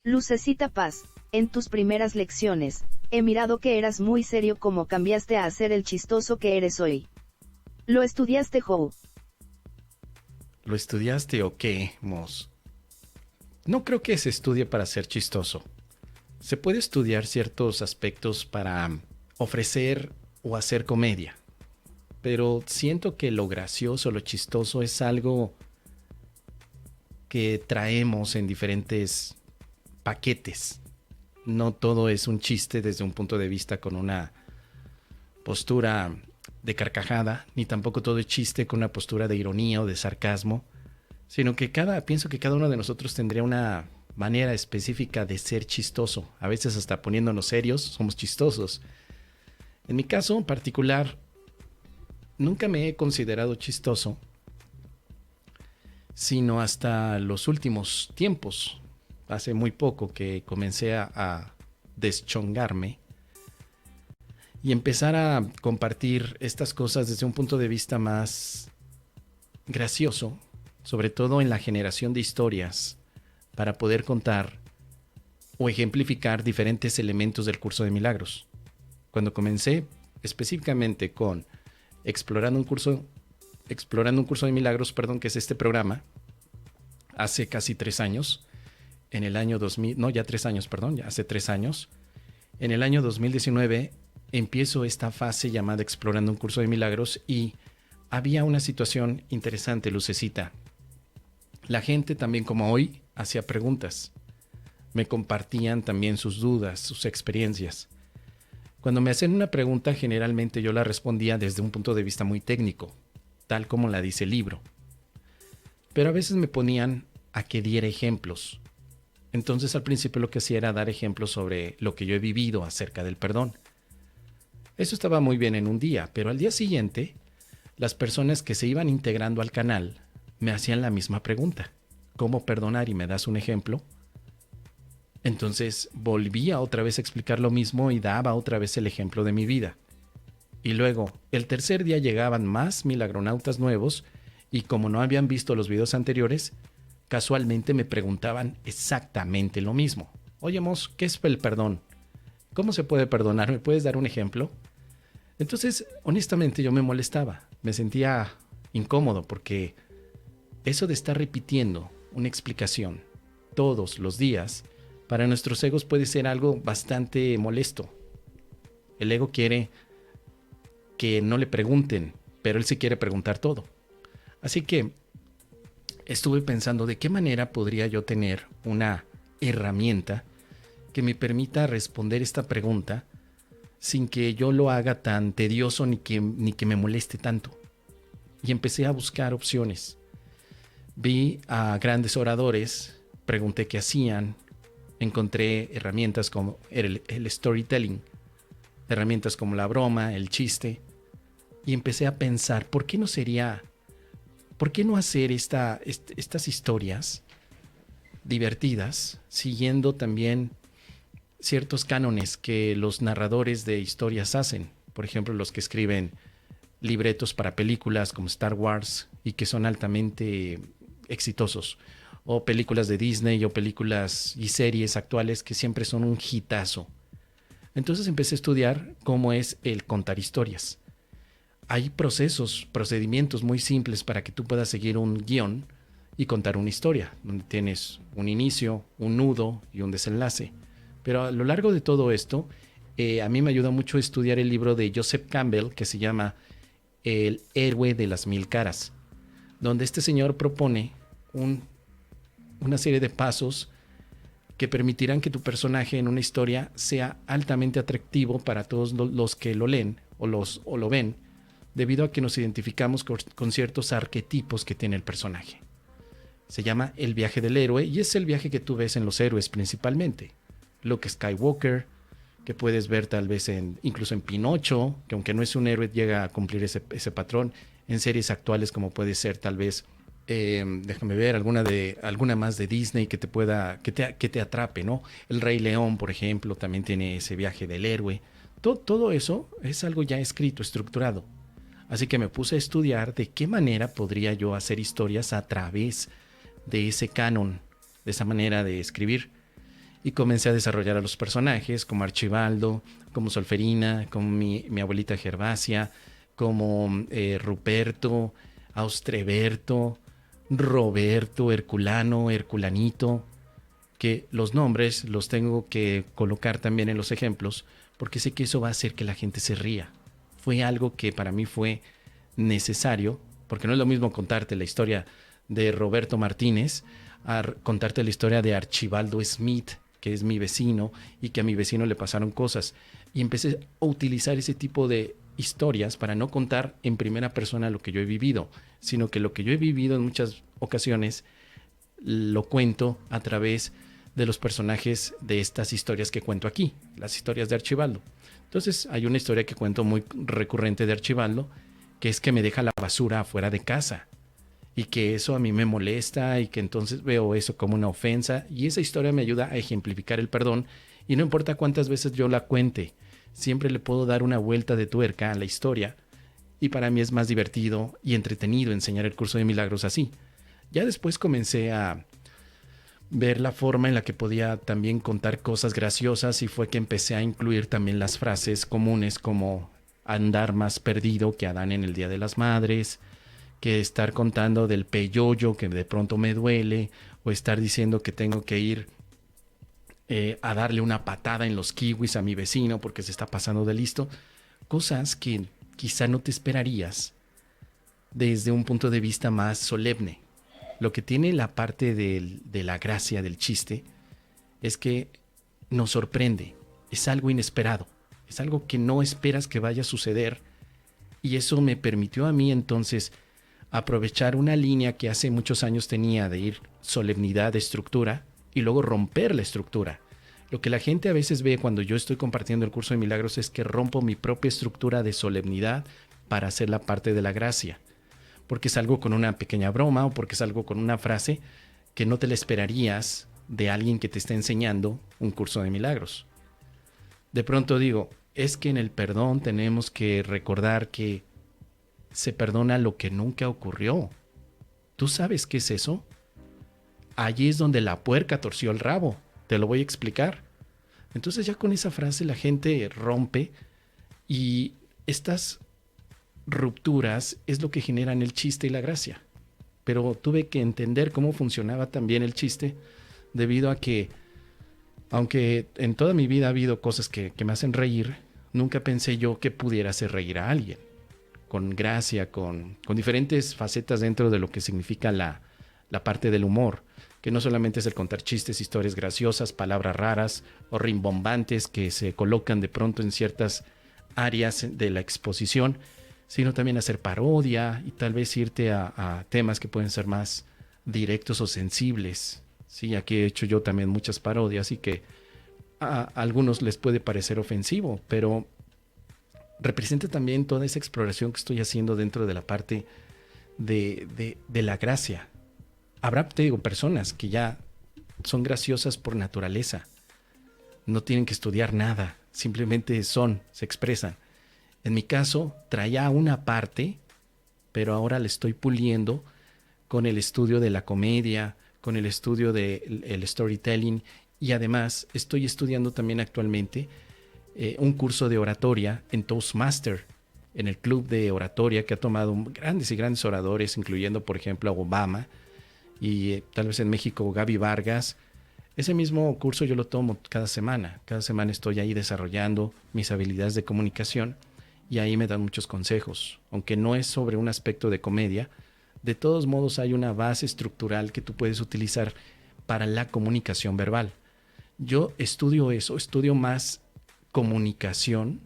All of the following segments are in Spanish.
Lucecita Paz, en tus primeras lecciones, he mirado que eras muy serio como cambiaste a ser el chistoso que eres hoy. ¿Lo estudiaste, Joe? ¿Lo estudiaste o qué, Moss? No creo que se estudie para ser chistoso. Se puede estudiar ciertos aspectos para ofrecer o hacer comedia, pero siento que lo gracioso, lo chistoso es algo que traemos en diferentes paquetes. No todo es un chiste desde un punto de vista con una postura de carcajada, ni tampoco todo es chiste con una postura de ironía o de sarcasmo, sino que pienso que cada uno de nosotros tendría una manera específica de ser chistoso. A veces hasta poniéndonos serios somos chistosos. En mi caso en particular, nunca me he considerado chistoso, sino hasta los últimos tiempos. Hace muy poco que comencé a deschongarme y empezar a compartir estas cosas desde un punto de vista más gracioso, sobre todo en la generación de historias, para poder contar o ejemplificar diferentes elementos del curso de milagros. Cuando comencé específicamente con explorando un curso de milagros, que es este programa, hace casi 3 años, en el año 2000, no, ya 3 años, ya hace 3 años, en el año 2019 empiezo esta fase llamada Explorando un curso de milagros y había una situación interesante, Lucecita. La gente también como hoy hacía preguntas, me compartían también sus dudas, sus experiencias. Cuando me hacían una pregunta, generalmente yo la respondía desde un punto de vista muy técnico, tal como la dice el libro. Pero a veces me ponían a que diera ejemplos. Entonces al principio lo que hacía era dar ejemplos sobre lo que yo he vivido acerca del perdón. Eso estaba muy bien en un día, pero al día siguiente, las personas que se iban integrando al canal me hacían la misma pregunta. ¿Cómo perdonar? Y me das un ejemplo. Entonces volvía otra vez a explicar lo mismo y daba otra vez el ejemplo de mi vida. Y luego, el tercer día llegaban más milagronautas nuevos y como no habían visto los videos anteriores, casualmente me preguntaban exactamente lo mismo. Oye, Mos, ¿qué es el perdón? ¿Cómo se puede perdonar? ¿Me puedes dar un ejemplo? Entonces, honestamente, yo me molestaba. Me sentía incómodo porque eso de estar repitiendo una explicación todos los días, para nuestros egos puede ser algo bastante molesto. El ego quiere que no le pregunten, pero él sí quiere preguntar todo. Así que estuve pensando de qué manera podría yo tener una herramienta que me permita responder esta pregunta sin que yo lo haga tan tedioso ni que me moleste tanto. Y empecé a buscar opciones. Vi a grandes oradores, pregunté qué hacían, encontré herramientas como el storytelling, herramientas como la broma, el chiste, y empecé a pensar, ¿por qué no hacer estas historias divertidas, siguiendo también ciertos cánones que los narradores de historias hacen? Por ejemplo, los que escriben libretos para películas como Star Wars y que son altamente exitosos, o películas de Disney o películas y series actuales que siempre son un hitazo. Entonces empecé a estudiar cómo es el contar historias. Hay procedimientos muy simples para que tú puedas seguir un guión y contar una historia, donde tienes un inicio, un nudo y un desenlace. Pero a lo largo de todo esto, a mí me ayuda mucho estudiar el libro de Joseph Campbell que se llama El héroe de las 1000 caras, donde este señor propone una serie de pasos que permitirán que tu personaje en una historia sea altamente atractivo para todos los que lo leen o lo ven, debido a que nos identificamos con ciertos arquetipos que tiene el personaje. Se llama El viaje del héroe y es el viaje que tú ves en los héroes principalmente. Luke Skywalker, que puedes ver tal vez incluso en Pinocho, que aunque no es un héroe llega a cumplir ese patrón, en series actuales como puede ser tal vez déjame ver alguna más de Disney que te atrape, ¿no? El Rey León, por ejemplo, también tiene ese viaje del héroe. Todo eso es algo ya escrito, estructurado. Así que me puse a estudiar de qué manera podría yo hacer historias a través de ese canon, de esa manera de escribir. y comencé a desarrollar a los personajes como Archibaldo, como Solferina, como mi abuelita Gervasia, como Ruperto, Austreberto, Roberto, Herculano, Herculanito, que los nombres los tengo que colocar también en los ejemplos porque sé que eso va a hacer que la gente se ría. Fue algo que para mí fue necesario, porque no es lo mismo contarte la historia de Roberto Martínez a contarte la historia de Archibaldo Smith, que es mi vecino y que a mi vecino le pasaron cosas. Y empecé a utilizar ese tipo de historias para no contar en primera persona lo que yo he vivido, sino que lo que yo he vivido en muchas ocasiones lo cuento a través de los personajes de estas historias que cuento aquí, las historias de Archibaldo. Entonces hay una historia que cuento muy recurrente de Archibaldo, que es que me deja la basura afuera de casa y que eso a mí me molesta y que entonces veo eso como una ofensa, y esa historia me ayuda a ejemplificar el perdón, y no importa cuántas veces yo la cuente, siempre le puedo dar una vuelta de tuerca a la historia, y para mí es más divertido y entretenido enseñar el curso de milagros así. Ya después comencé a ver la forma en la que podía también contar cosas graciosas, y fue que empecé a incluir también las frases comunes como andar más perdido que Adán en el Día de las Madres, que estar contando del peyoyo que de pronto me duele, o estar diciendo que tengo que ir a darle una patada en los kiwis a mi vecino porque se está pasando de listo. Cosas que quizá no te esperarías desde un punto de vista más solemne. Lo que tiene la parte de la gracia del chiste es que nos sorprende, es algo inesperado, es algo que no esperas que vaya a suceder, y eso me permitió a mí entonces aprovechar una línea que hace muchos años tenía de ir solemnidad, estructura, y luego romper la estructura. Lo que la gente a veces ve cuando yo estoy compartiendo el curso de milagros es que rompo mi propia estructura de solemnidad para hacer la parte de la gracia, porque es algo con una pequeña broma o porque es algo con una frase que no te la esperarías de alguien que te está enseñando un curso de milagros. De pronto digo, es que en el perdón tenemos que recordar que se perdona lo que nunca ocurrió. ¿Tú sabes qué es eso? Allí es donde la puerca torció el rabo. Te lo voy a explicar. Entonces ya con esa frase la gente rompe, y estas rupturas es lo que generan el chiste y la gracia. Pero tuve que entender cómo funcionaba también el chiste, debido a que, aunque en toda mi vida ha habido cosas que me hacen reír, nunca pensé yo que pudiera hacer reír a alguien con gracia, con diferentes facetas dentro de lo que significa la parte del humor, que no solamente es el contar chistes, historias graciosas, palabras raras o rimbombantes que se colocan de pronto en ciertas áreas de la exposición, sino también hacer parodia y tal vez irte a temas que pueden ser más directos o sensibles. Sí, aquí he hecho yo también muchas parodias y que a algunos les puede parecer ofensivo, pero representa también toda esa exploración que estoy haciendo dentro de la parte de la gracia. Habrá, te digo, personas que ya son graciosas por naturaleza. No tienen que estudiar nada, simplemente son, se expresan. En mi caso, traía una parte, pero ahora le estoy puliendo con el estudio de la comedia, con el estudio del storytelling, y además estoy estudiando también actualmente un curso de oratoria en Toastmaster, en el club de oratoria que ha tomado grandes y grandes oradores, incluyendo, por ejemplo, a Obama, y tal vez en México Gaby Vargas. Ese mismo curso yo lo tomo cada semana. Cada semana estoy ahí desarrollando mis habilidades de comunicación, y ahí me dan muchos consejos. Aunque no es sobre un aspecto de comedia, de todos modos hay una base estructural que tú puedes utilizar para la comunicación verbal. Yo estudio eso, estudio más comunicación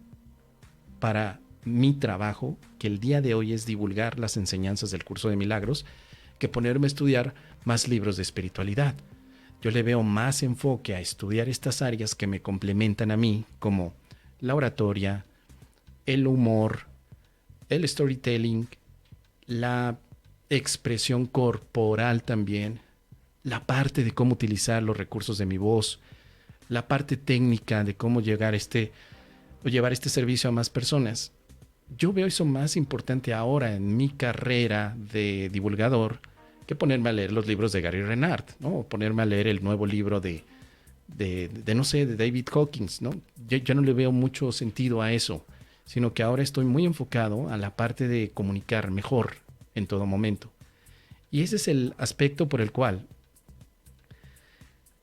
para mi trabajo, que el día de hoy es divulgar las enseñanzas del curso de milagros, que ponerme a estudiar más libros de espiritualidad. Yo le veo más enfoque a estudiar estas áreas que me complementan a mí, como la oratoria, el humor, el storytelling, la expresión corporal también, la parte de cómo utilizar los recursos de mi voz, la parte técnica de cómo llevar este servicio a más personas. Yo veo eso más importante ahora en mi carrera de divulgador que ponerme a leer los libros de Gary Renard, ¿no? O ponerme a leer el nuevo libro de no sé, de David Hawkins, ¿no? Yo no le veo mucho sentido a eso, sino que ahora estoy muy enfocado a la parte de comunicar mejor en todo momento. Y ese es el aspecto por el cual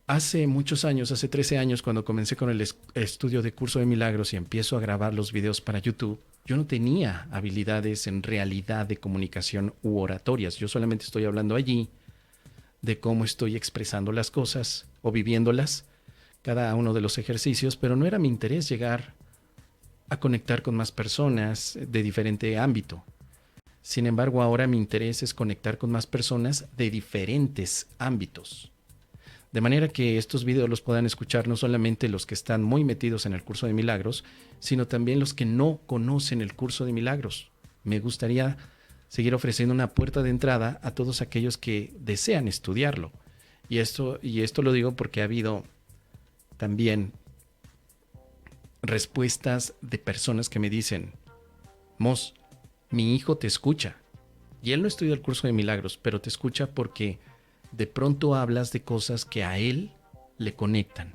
hace muchos años, hace 13 años, cuando comencé con el estudio de Curso de Milagros y empiezo a grabar los videos para YouTube, yo no tenía habilidades en realidad de comunicación u oratorias. Yo solamente estoy hablando allí de cómo estoy expresando las cosas o viviéndolas, cada uno de los ejercicios, pero no era mi interés llegar a conectar con más personas de diferente ámbito. Sin embargo, ahora mi interés es conectar con más personas de diferentes ámbitos. De manera que estos videos los puedan escuchar no solamente los que están muy metidos en el Curso de Milagros, sino también los que no conocen el Curso de Milagros. Me gustaría seguir ofreciendo una puerta de entrada a todos aquellos que desean estudiarlo. Y esto lo digo porque ha habido también respuestas de personas que me dicen: Mos, mi hijo te escucha. Y él no estudia el Curso de Milagros, pero te escucha porque de pronto hablas de cosas que a él le conectan.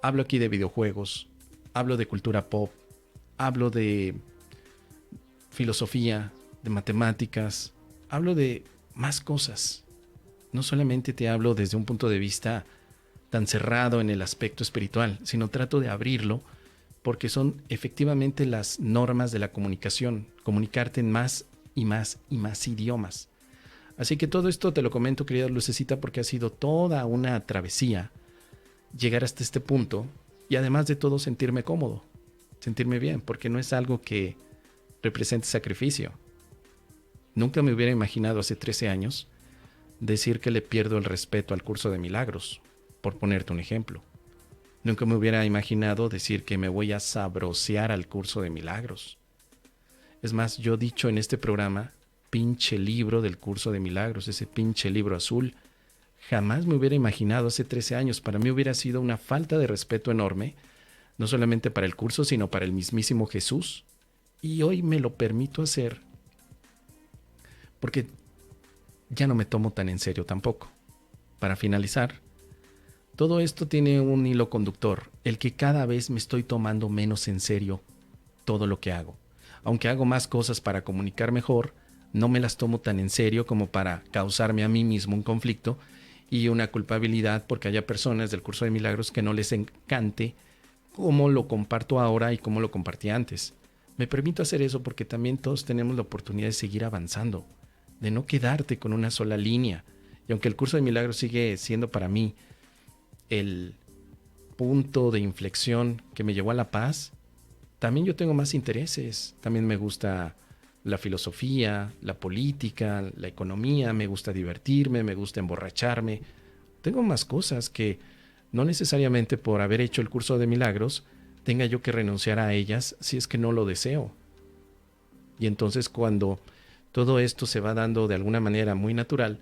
Hablo aquí de videojuegos, hablo de cultura pop, hablo de filosofía, de matemáticas, hablo de más cosas. No solamente te hablo desde un punto de vista tan cerrado en el aspecto espiritual, sino trato de abrirlo porque son efectivamente las normas de la comunicación, comunicarte en más y más y más idiomas. Así que todo esto te lo comento, querida Lucecita, porque ha sido toda una travesía llegar hasta este punto y además de todo sentirme cómodo, sentirme bien, porque no es algo que represente sacrificio. Nunca me hubiera imaginado hace 13 años decir que le pierdo el respeto al Curso de Milagros, por ponerte un ejemplo. Nunca me hubiera imaginado decir que me voy a sabrosear al Curso de Milagros. Es más, yo he dicho en este programa, pinche libro del Curso de Milagros, ese pinche libro azul, jamás me hubiera imaginado hace 13 años. Para mí hubiera sido una falta de respeto enorme, no solamente para el curso, sino para el mismísimo Jesús. Y hoy me lo permito hacer porque ya no me tomo tan en serio tampoco. Para finalizar, todo esto tiene un hilo conductor, el que cada vez me estoy tomando menos en serio todo lo que hago. Aunque hago más cosas para comunicar mejor, no me las tomo tan en serio como para causarme a mí mismo un conflicto y una culpabilidad porque haya personas del Curso de Milagros que no les encante cómo lo comparto ahora y cómo lo compartí antes. Me permito hacer eso porque también todos tenemos la oportunidad de seguir avanzando, de no quedarte con una sola línea. Y aunque el Curso de Milagros sigue siendo para mí el punto de inflexión que me llevó a la paz, también yo tengo más intereses. También me gusta la filosofía, la política, la economía, me gusta divertirme, me gusta emborracharme. Tengo más cosas que no necesariamente por haber hecho el Curso de Milagros tenga yo que renunciar a ellas si es que no lo deseo. Y entonces cuando todo esto se va dando de alguna manera muy natural,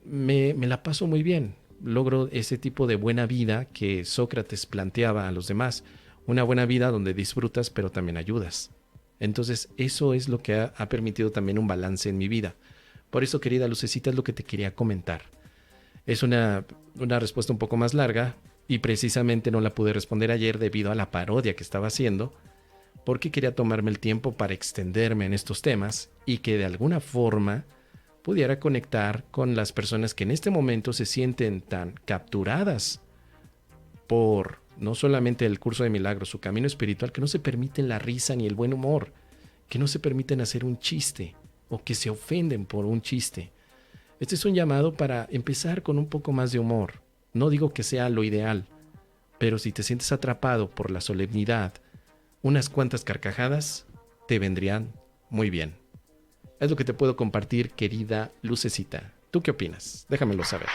me la paso muy bien. Logro ese tipo de buena vida que Sócrates planteaba a los demás. Una buena vida donde disfrutas pero también ayudas. Entonces eso es lo que ha permitido también un balance en mi vida. Por eso, querida Lucecita, es lo que te quería comentar. Es una respuesta un poco más larga y precisamente no la pude responder ayer debido a la parodia que estaba haciendo, porque quería tomarme el tiempo para extenderme en estos temas y que de alguna forma pudiera conectar con las personas que en este momento se sienten tan capturadas por no solamente el Curso de Milagros, su camino espiritual, que no se permiten la risa ni el buen humor, que no se permiten hacer un chiste o que se ofenden por un chiste. Este es un llamado para empezar con un poco más de humor. No digo que sea lo ideal, pero si te sientes atrapado por la solemnidad, unas cuantas carcajadas te vendrían muy bien. Es lo que te puedo compartir, querida Lucecita. ¿Tú qué opinas? Déjamelo saber.